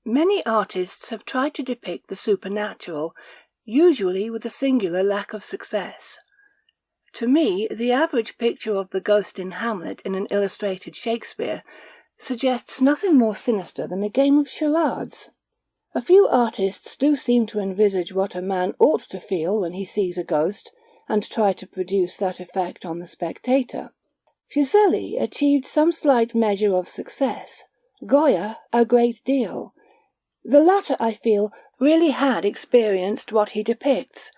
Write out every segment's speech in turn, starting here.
Many artists have tried to depict the supernatural, usually with a singular lack of success. To me, the average picture of the ghost in Hamlet in an illustrated Shakespeare suggests nothing more sinister than a game of charades. A few artists do seem to envisage what a man ought to feel when he sees a ghost, and try to produce that effect on the spectator. Fuseli achieved some slight measure of success, Goya a great deal. The latter, I feel, really had experienced what he depicts,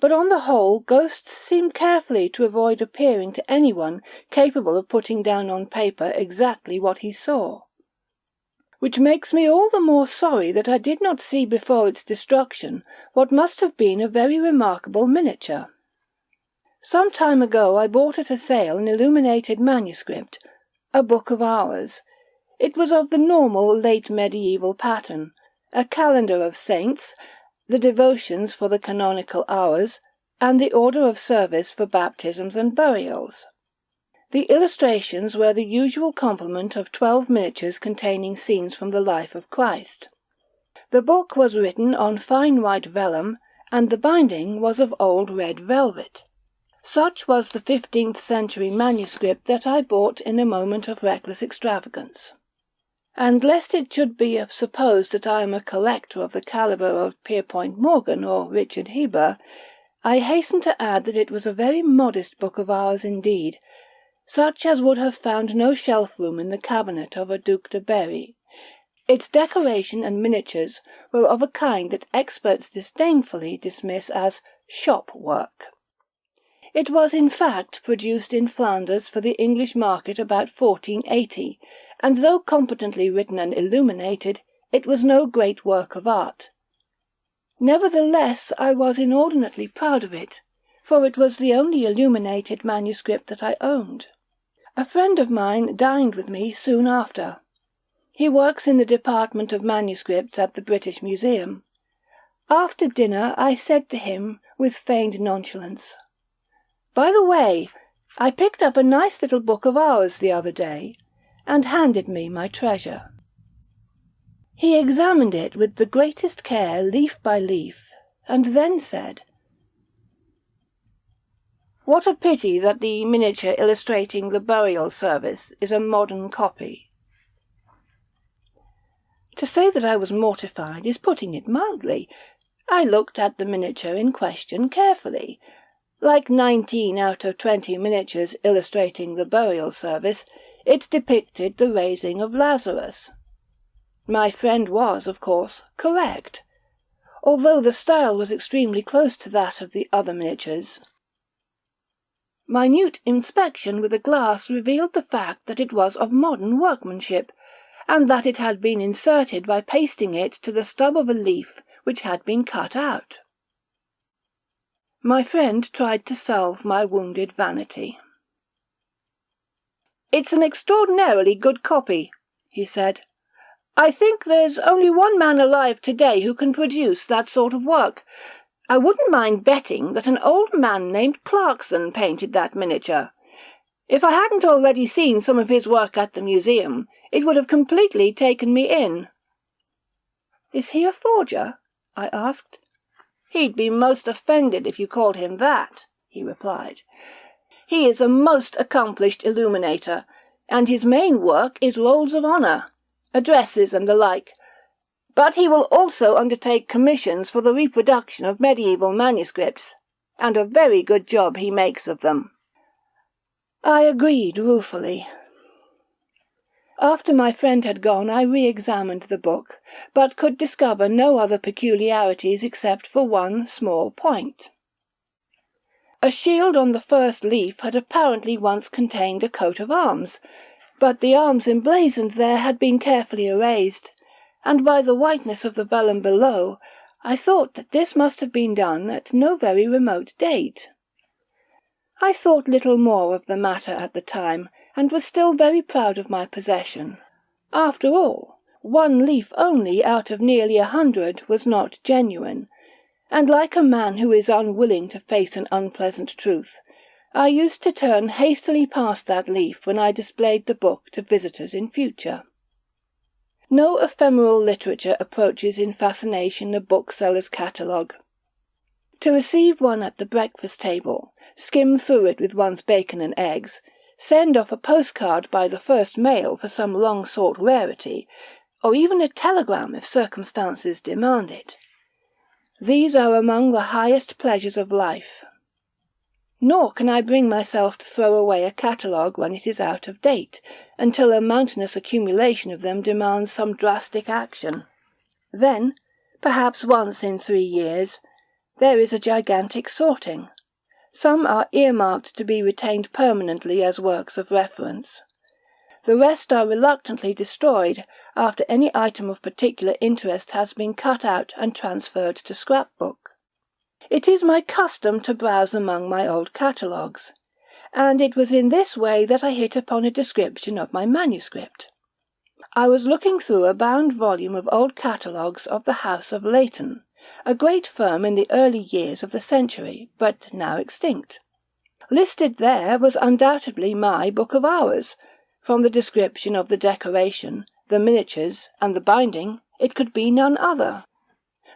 but on the whole ghosts seem carefully to avoid appearing to anyone capable of putting down on paper exactly what he saw. Which makes me all the more sorry that I did not see before its destruction what must have been a very remarkable miniature. Some time ago I bought at a sale an illuminated manuscript, a Book of Hours. It was of the normal late medieval pattern, a calendar of saints, the devotions for the canonical hours, and the order of service for baptisms and burials. The illustrations were the usual complement of 12 miniatures containing scenes from the life of Christ. The book was written on fine white vellum, and the binding was of old red velvet. Such was the 15th century manuscript that I bought in a moment of reckless extravagance. And lest it should be supposed that I am a collector of the calibre of Pierpont Morgan or Richard Heber, I hasten to add that it was a very modest Book of Hours indeed, such as would have found no shelf-room in the cabinet of a Duc de Berry. Its decoration and miniatures were of a kind that experts disdainfully dismiss as shop work. It was in fact produced in Flanders for the English market about 1480, and though competently written and illuminated, it was no great work of art. Nevertheless, I was inordinately proud of it, for it was the only illuminated manuscript that I owned. A friend of mine dined with me soon after. He works in the department of manuscripts at the British Museum. After dinner I said to him, with feigned nonchalance, "By the way, I picked up a nice little Book of Hours the other day," and handed me my treasure. He examined it with the greatest care, leaf by leaf, and then said, "What a pity that the miniature illustrating the burial service is a modern copy." To say that I was mortified is putting it mildly. I looked at the miniature in question carefully. Like 19 out of 20 miniatures illustrating the burial service, it depicted the raising of Lazarus. My friend was, of course, correct, although the style was extremely close to that of the other miniatures. Minute inspection with a glass revealed the fact that it was of modern workmanship, and that it had been inserted by pasting it to the stub of a leaf which had been cut out. My friend tried to salve my wounded vanity. "It's an extraordinarily good copy," he said. "I think there's only one man alive today who can produce that sort of work. I wouldn't mind betting that an old man named Clarkson painted that miniature. If I hadn't already seen some of his work at the museum, it would have completely taken me in." "Is he a forger?" I asked. "He'd be most offended if you called him that," he replied. "He is a most accomplished illuminator, and his main work is rolls of honour, addresses and the like, but he will also undertake commissions for the reproduction of medieval manuscripts, and a very good job he makes of them." I agreed ruefully. After my friend had gone I re-examined the book, but could discover no other peculiarities except for one small point. A shield on the first leaf had apparently once contained a coat of arms, but the arms emblazoned there had been carefully erased, and by the whiteness of the vellum below, I thought that this must have been done at no very remote date. I thought little more of the matter at the time, and was still very proud of my possession. After all, one leaf only out of nearly 100 was not genuine, and like a man who is unwilling to face an unpleasant truth, I used to turn hastily past that leaf when I displayed the book to visitors in future. No ephemeral literature approaches in fascination a bookseller's catalogue. To receive one at the breakfast table, skim through it with one's bacon and eggs, send off a postcard by the first mail for some long-sought rarity, or even a telegram if circumstances demand it. These are among the highest pleasures of life. Nor can I bring myself to throw away a catalogue when it is out of date, until a mountainous accumulation of them demands some drastic action. Then, perhaps once in 3 years, there is a gigantic sorting. Some are earmarked to be retained permanently as works of reference. The rest are reluctantly destroyed after any item of particular interest has been cut out and transferred to scrapbook. It is my custom to browse among my old catalogues, and it was in this way that I hit upon a description of my manuscript. I was looking through a bound volume of old catalogues of the House of Leighton, a great firm in the early years of the century, but now extinct. Listed there was undoubtedly my Book of Hours. From the description of the decoration, the miniatures, and the binding, it could be none other.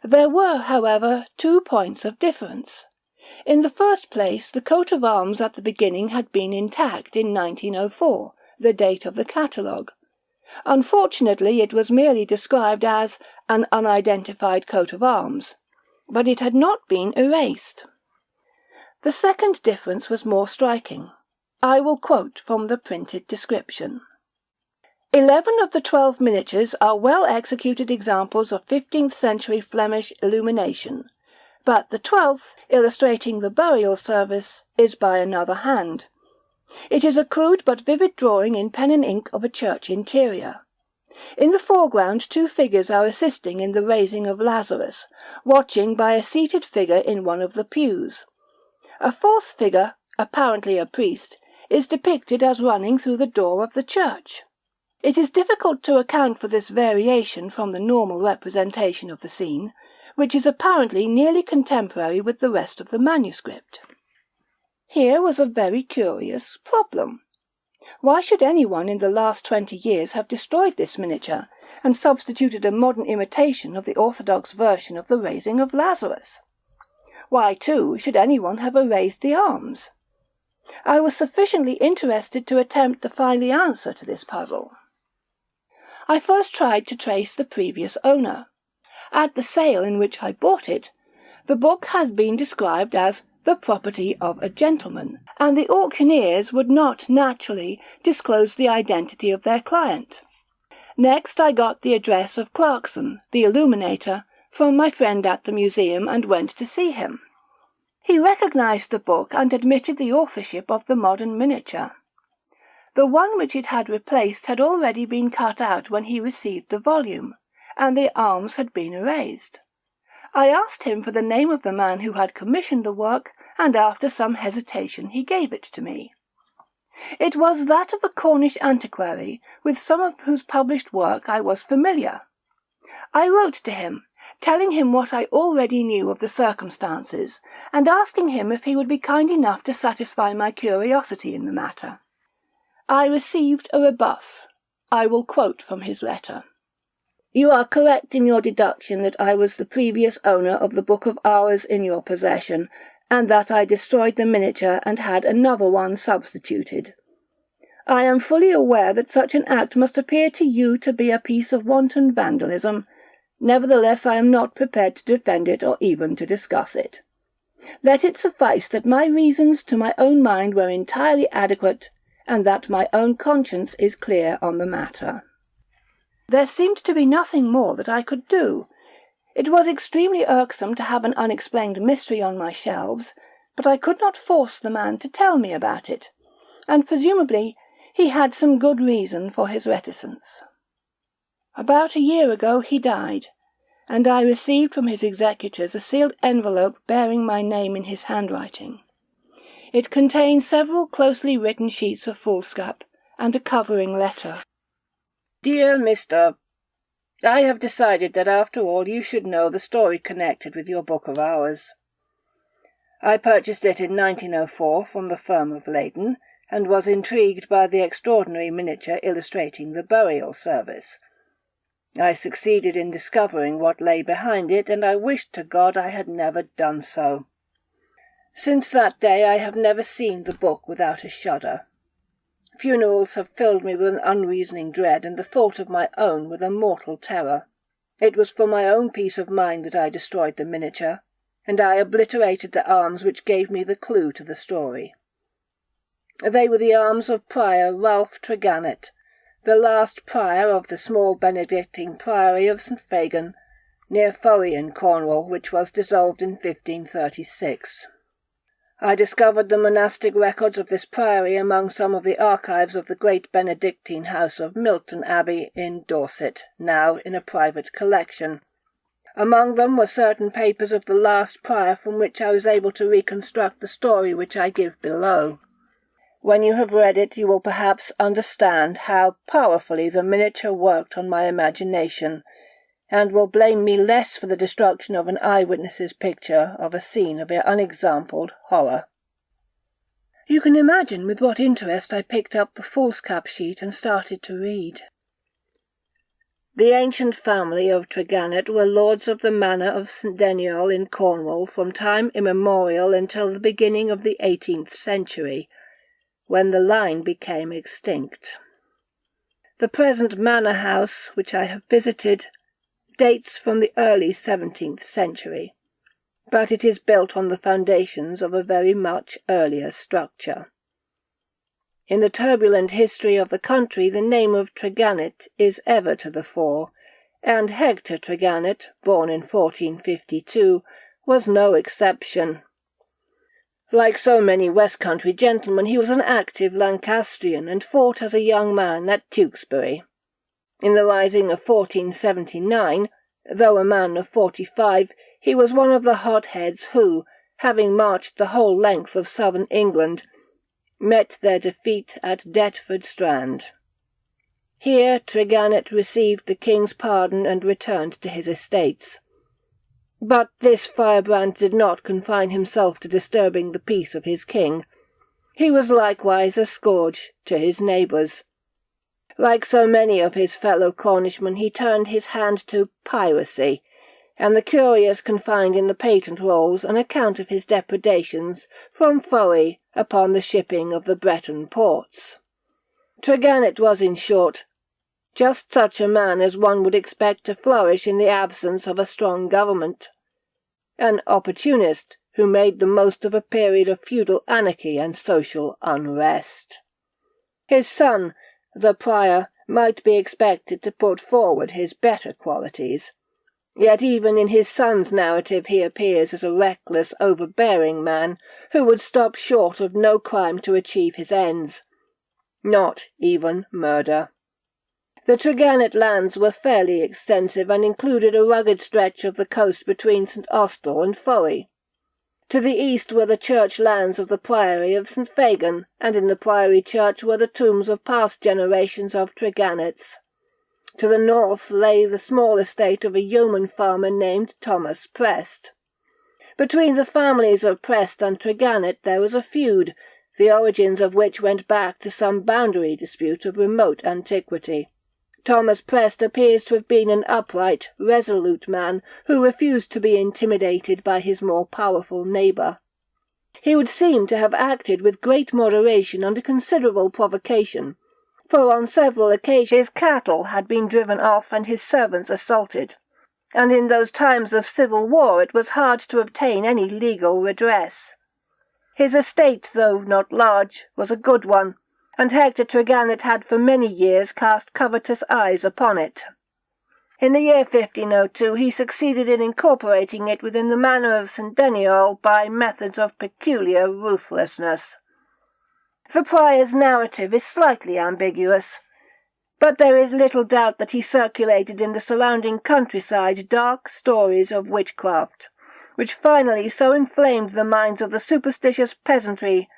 There were, however, 2 points of difference. In the first place, the coat of arms at the beginning had been intact in 1904, the date of the catalogue. Unfortunately, it was merely described as an unidentified coat of arms, but it had not been erased. The second difference was more striking. I will quote from the printed description. 11 of the 12 miniatures are well-executed examples of 15th century Flemish illumination, but the 12th, illustrating the burial service, is by another hand. It is a crude but vivid drawing in pen and ink of a church interior. In the foreground 2 figures are assisting in the raising of Lazarus, watching by a seated figure in one of the pews. A 4th figure, apparently a priest, is depicted as running through the door of the church. It is difficult to account for this variation from the normal representation of the scene, which is apparently nearly contemporary with the rest of the manuscript. Here was a very curious problem. Why should anyone in the last 20 years have destroyed this miniature, and substituted a modern imitation of the orthodox version of the raising of Lazarus? Why, too, should anyone have erased the arms? I was sufficiently interested to attempt to find the answer to this puzzle. I first tried to trace the previous owner. At the sale in which I bought it, the book has been described as the property of a gentleman, and the auctioneers would not naturally disclose the identity of their client. Next I got the address of Clarkson, the illuminator, from my friend at the museum and went to see him. He recognized the book and admitted the authorship of the modern miniature. The one which it had replaced had already been cut out when he received the volume, and the arms had been erased. I asked him for the name of the man who had commissioned the work, and after some hesitation he gave it to me. It was that of a Cornish antiquary, with some of whose published work I was familiar. I wrote to him, telling him what I already knew of the circumstances, and asking him if he would be kind enough to satisfy my curiosity in the matter. I received a rebuff. I will quote from his letter. You are correct in your deduction that I was the previous owner of the Book of Hours in your possession, and that I destroyed the miniature and had another one substituted. I am fully aware that such an act must appear to you to be a piece of wanton vandalism. Nevertheless, I am not prepared to defend it or even to discuss it. Let it suffice that my reasons to my own mind were entirely adequate, and that my own conscience is clear on the matter. There seemed to be nothing more that I could do. It was extremely irksome to have an unexplained mystery on my shelves, but I could not force the man to tell me about it, and presumably he had some good reason for his reticence. About a year ago he died, and I received from his executors a sealed envelope bearing my name in his handwriting. It contained several closely written sheets of foolscap, and a covering letter. Dear Mr. I have decided that after all you should know the story connected with your Book of Hours. I purchased it in 1904 from the firm of Leighton, and was intrigued by the extraordinary miniature illustrating the burial service. I succeeded in discovering what lay behind it, and I wished to God I had never done so. Since that day I have never seen the book without a shudder. Funerals have filled me with an unreasoning dread, and the thought of my own with a mortal terror. It was for my own peace of mind that I destroyed the miniature, and I obliterated the arms which gave me the clue to the story. They were the arms of Prior Ralph Tregannet, the last prior of the small Benedictine priory of St. Fagin, near Fowey in Cornwall, which was dissolved in 1536. I discovered the monastic records of this priory among some of the archives of the great Benedictine house of Milton Abbey in Dorset, now in a private collection. Among them were certain papers of the last prior from which I was able to reconstruct the story which I give below. When you have read it, you will perhaps understand how powerfully the miniature worked on my imagination, and will blame me less for the destruction of an eyewitness's picture of a scene of unexampled horror. You can imagine with what interest I picked up the foolscap sheet and started to read. The ancient family of Tregannet were lords of the manor of St. Deniol in Cornwall from time immemorial until the beginning of the 18th century, when the line became extinct. The present manor house, which I have visited, dates from the early 17th century, but it is built on the foundations of a very much earlier structure. In the turbulent history of the country the name of Tregannet is ever to the fore, and Hector Tranet, born in 1452, was no exception. Like so many West Country gentlemen, he was an active Lancastrian and fought as a young man at Tewkesbury. In the rising of 1479, though a man of 45, he was one of the hotheads who, having marched the whole length of southern England, met their defeat at Deptford Strand. Here Tregannet received the king's pardon and returned to his estates. But this firebrand did not confine himself to disturbing the peace of his king. He was likewise a scourge to his neighbours. Like so many of his fellow Cornishmen, he turned his hand to piracy, and the curious can find in the patent rolls an account of his depredations from Fowey upon the shipping of the Breton ports. Tregannet was, in short, just such a man as one would expect to flourish in the absence of a strong government, an opportunist who made the most of a period of feudal anarchy and social unrest. His son, the prior, might be expected to put forward his better qualities, yet even in his son's narrative he appears as a reckless, overbearing man who would stop short of no crime to achieve his ends, not even murder. The Tregannet lands were fairly extensive and included a rugged stretch of the coast between St. Austell and Fowey. To the east were the church lands of the priory of St. Fagin, and in the priory church were the tombs of past generations of Tregannets. To the north lay the small estate of a yeoman farmer named Thomas Prest. Between the families of Prest and Tregannet there was a feud, the origins of which went back to some boundary dispute of remote antiquity. Thomas Prest appears to have been an upright, resolute man who refused to be intimidated by his more powerful neighbour. He would seem to have acted with great moderation under considerable provocation, for on several occasions his cattle had been driven off and his servants assaulted, and in those times of civil war it was hard to obtain any legal redress. His estate, though not large, was a good one, and Hector Tranet had for many years cast covetous eyes upon it. In the year 1502 he succeeded in incorporating it within the manor of St. Deniol by methods of peculiar ruthlessness. The prior's narrative is slightly ambiguous, but there is little doubt that he circulated in the surrounding countryside dark stories of witchcraft, which finally so inflamed the minds of the superstitious peasantry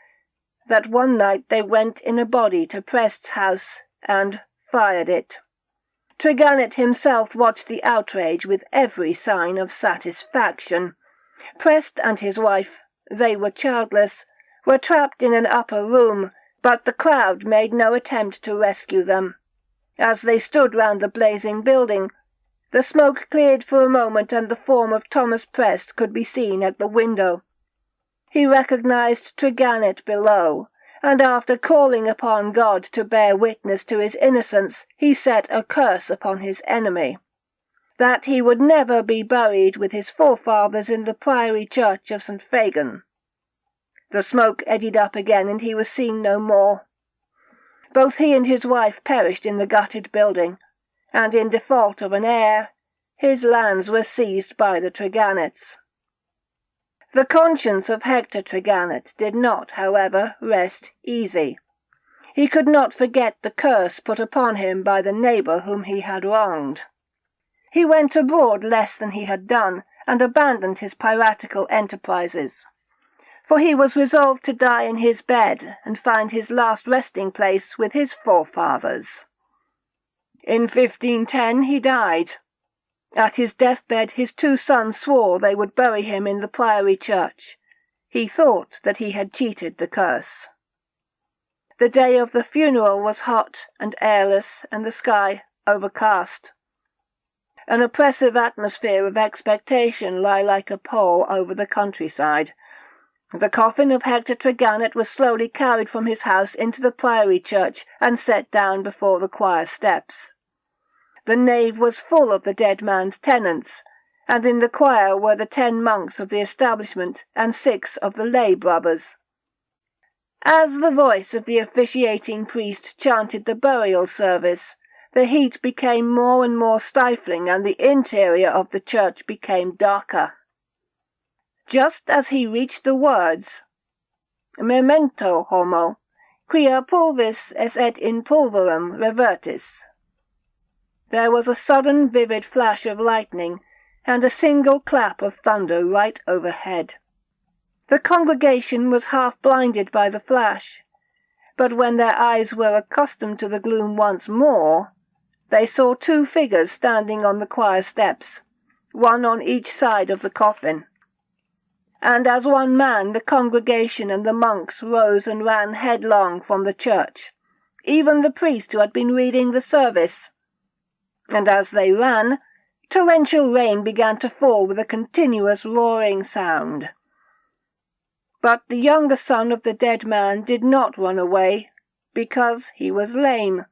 that one night they went in a body to Prest's house and fired it. Tregannet himself watched the outrage with every sign of satisfaction. Prest and his wife, they were childless, were trapped in an upper room, but the crowd made no attempt to rescue them. As they stood round the blazing building, The smoke cleared for a moment, and the form of Thomas Prest could be seen at the window. He recognized Tregannet below, and after calling upon God to bear witness to his innocence, he set a curse upon his enemy, that he would never be buried with his forefathers in the priory church of St. Fagin. The smoke eddied up again, and he was seen no more. Both he and his wife perished in the gutted building, and in default of an heir, his lands were seized by the Tregannets. The conscience of Hector Tranet did not, however, rest easy. He could not forget the curse put upon him by the neighbour whom he had wronged. He went abroad less than he had done, and abandoned his piratical enterprises, for he was resolved to die in his bed and find his last resting place with his forefathers. In 1510 he died. At his deathbed his 2 sons swore they would bury him in the priory church. He thought that he had cheated the curse. The day of the funeral was hot and airless, and the sky overcast. An oppressive atmosphere of expectation lay like a pall over the countryside. The coffin of Hector Tregannet was slowly carried from his house into the priory church and set down before the choir steps. The nave was full of the dead man's tenants, and in the choir were the 10 monks of the establishment and 6 of the lay brothers. As the voice of the officiating priest chanted the burial service, the heat became more and more stifling, and the interior of the church became darker. Just as he reached the words, "Memento homo, quia pulvis es et in pulverem revertis," there was a sudden vivid flash of lightning, and a single clap of thunder right overhead. The congregation was half blinded by the flash, but when their eyes were accustomed to the gloom once more, they saw 2 figures standing on the choir steps, one on each side of the coffin. And as one man the congregation and the monks rose and ran headlong from the church, even the priest who had been reading the service. And as they ran, torrential rain began to fall with a continuous roaring sound. But the younger son of the dead man did not run away, because he was lame.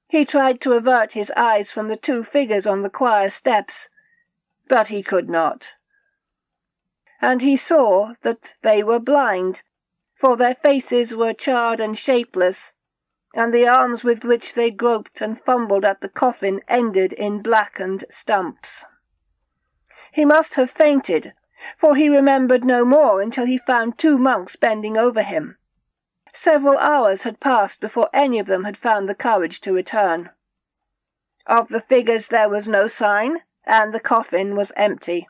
He tried to avert his eyes from the 2 figures on the choir steps, but he could not. And he saw that they were blind, for their faces were charred and shapeless, and the arms with which they groped and fumbled at the coffin ended in blackened stumps. He must have fainted, for he remembered no more until he found 2 monks bending over him. Several hours had passed before any of them had found the courage to return. Of the figures there was no sign, and the coffin was empty.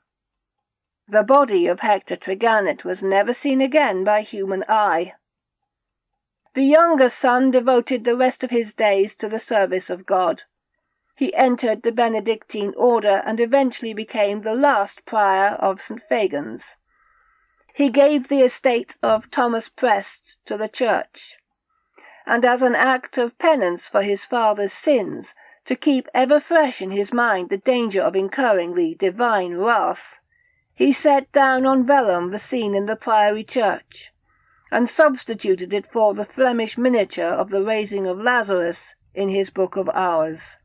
The body of Hector Tregannet was never seen again by human eye. The younger son devoted the rest of his days to the service of God. He entered the Benedictine order and eventually became the last prior of St. Fagin's. He gave the estate of Thomas Prest to the church, and as an act of penance for his father's sins, to keep ever fresh in his mind the danger of incurring the divine wrath, he set down on vellum the scene in the priory church, and substituted it for the Flemish miniature of the raising of Lazarus in his Book of Hours.